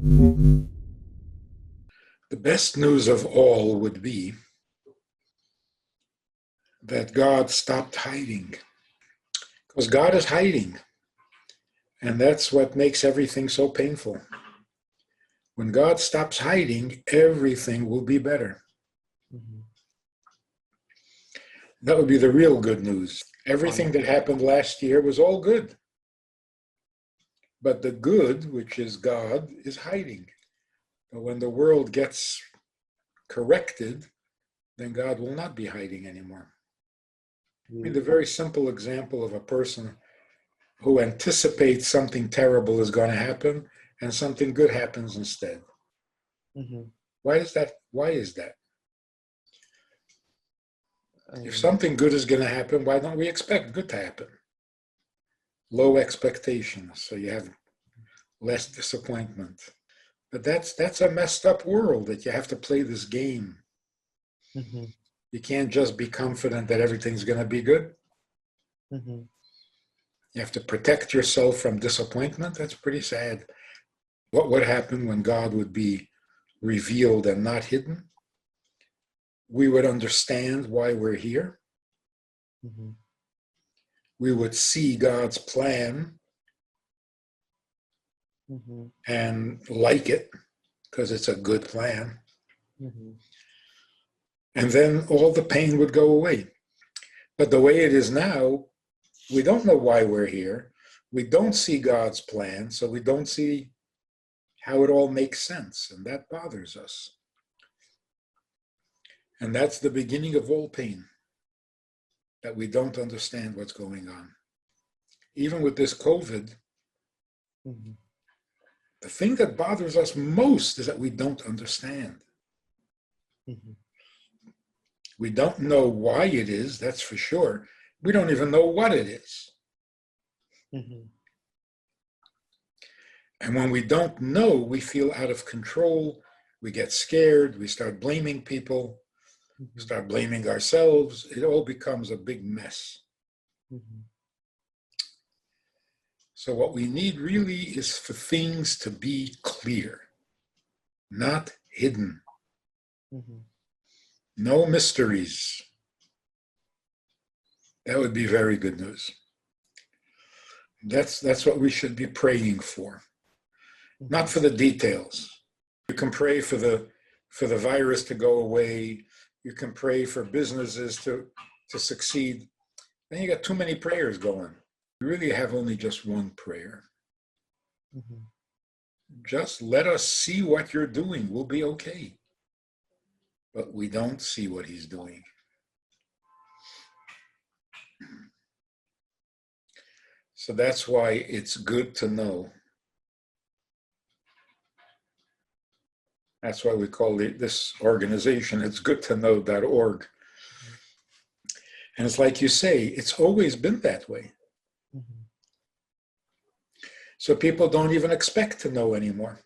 The best news of all would be that God stopped hiding, because God is hiding, and that's what makes everything so painful. When God stops hiding, everything will be better. Mm-hmm. That would be the real good news. Everything that happened last year was all good. But the good, which is God, is hiding. But when the world gets corrected, then God will not be hiding anymore. I mean, the very simple example of a person who anticipates something terrible is going to happen and something good happens instead. Mm-hmm. Why is that? If something good is going to happen, why don't we expect good to happen? Low expectations, so you have less disappointment. But that's a messed up world, that you have to play this game. Mm-hmm. You can't just be confident that everything's going to be good. Mm-hmm. You have to protect yourself from disappointment. That's pretty sad. What would happen when God would be revealed and not hidden? We would understand why we're here. Mm-hmm. We would see God's plan Mm-hmm. and like it, because it's a good plan. Mm-hmm. And then all the pain would go away. But the way it is now, we don't know why we're here. We don't see God's plan, so we don't see how it all makes sense, and that bothers us. And that's the beginning of all pain, that we don't understand what's going on. Even with this COVID, Mm-hmm. the thing that bothers us most is that we don't understand. Mm-hmm. We don't know why it is, that's for sure. We don't even know what it is. Mm-hmm. And when we don't know, we feel out of control. We get scared. We start blaming people. Mm-hmm. We start blaming ourselves. It all becomes a big mess. Mm-hmm. So what we need really is for things to be clear, not hidden. Mm-hmm. No mysteries. That would be very good news. That's what we should be praying for. Mm-hmm. Not for the details. You can pray for the virus to go away. You can pray for businesses to succeed. Then you got too many prayers going. You really have only just one prayer. Mm-hmm. Just let us see what you're doing. We'll be okay. But we don't see what he's doing. So that's why it's good to know. That's why we call this organization, it's good to know.org. And it's like you say, it's always been that way. Mm-hmm. So people don't even expect to know anymore.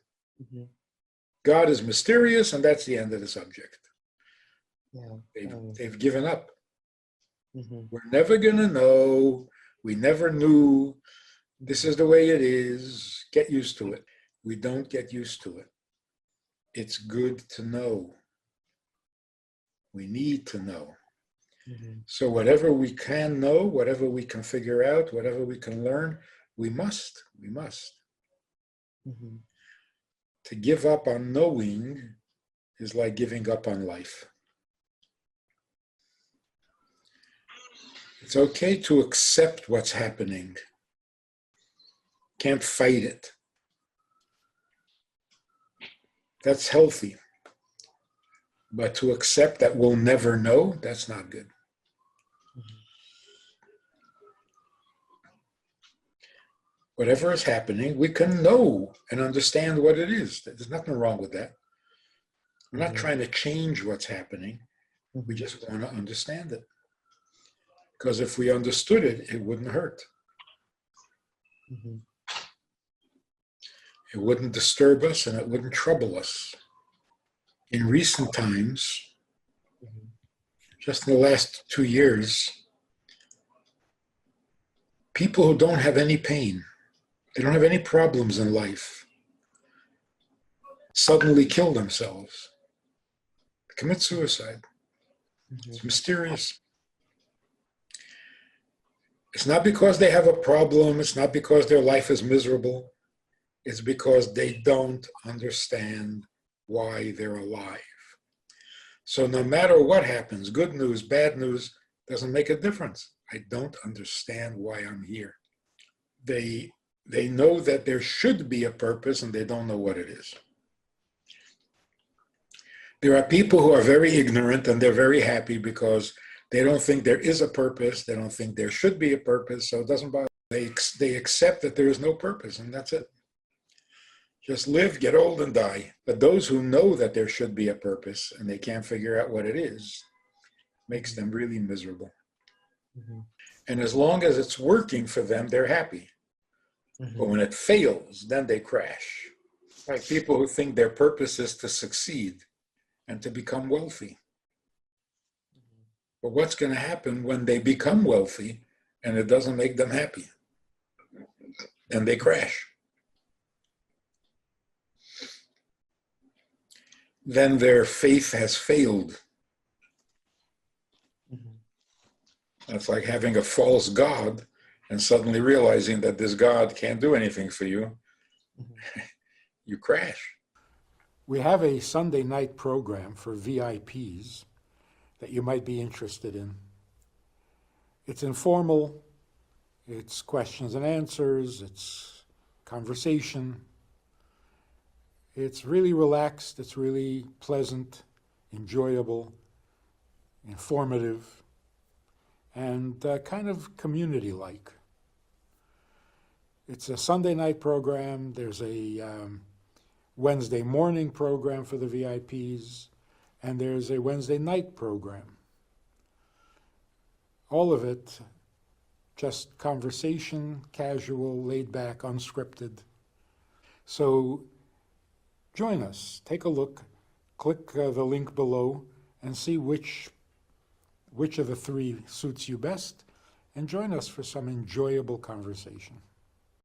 Mm-hmm. God is mysterious, and that's the end of the subject. Yeah. They've given up. Mm-hmm. We're never going to know. We never knew. This is the way it is. Get used to it. We don't get used to it. It's good to know. We need to know. Mm-hmm. So whatever we can know, whatever we can figure out, whatever we can learn, we must. Mm-hmm. To give up on knowing is like giving up on life. It's okay to accept what's happening. Can't fight it. That's healthy. But to accept that we'll never know, that's not good. Mm-hmm. Whatever is happening, we can know and understand what it is. There's nothing wrong with that. We're not trying to change what's happening. We just want to understand it. Because if we understood it, it wouldn't hurt. Mm-hmm. It wouldn't disturb us and it wouldn't trouble us. In recent times, just in the last 2 years, people who don't have any pain, they don't have any problems in life, suddenly kill themselves, commit suicide. It's Mhm. mysterious. It's not because they have a problem. It's not because their life is miserable. It's because they don't understand why they're alive. So no matter what happens, good news, bad news, doesn't make a difference. I don't understand why I'm here. They know that there should be a purpose and they don't know what it is. There are people who are very ignorant and they're very happy because they don't think there is a purpose. They don't think there should be a purpose. So it doesn't bother. They accept that there is no purpose and that's it. Just live, get old, and die. But those who know that there should be a purpose and they can't figure out what it is, makes them really miserable. Mhm. And as long as it's working for them, they're happy. But Mhm. when it fails, then they crash. Like people who think their purpose is to succeed and to become wealthy. But what's going to happen when they become wealthy and it doesn't make them happy? Then they crash. Then their faith has failed. Mhm. That's like having a false God and suddenly realizing that this God can't do anything for you. Mhm. You crash. We have a Sunday night program for VIPs that you might be interested in. It's informal, it's questions and answers, it's conversation. It's really relaxed, it's really pleasant, enjoyable, informative, and kind of community-like. It's a Sunday night program. There's a Wednesday morning program for the VIPs, and there's a Wednesday night program. All of it just conversation, casual, laid back, unscripted. So join us, take a look, click the link below, and see which of the three suits you best, and join us for some enjoyable conversation.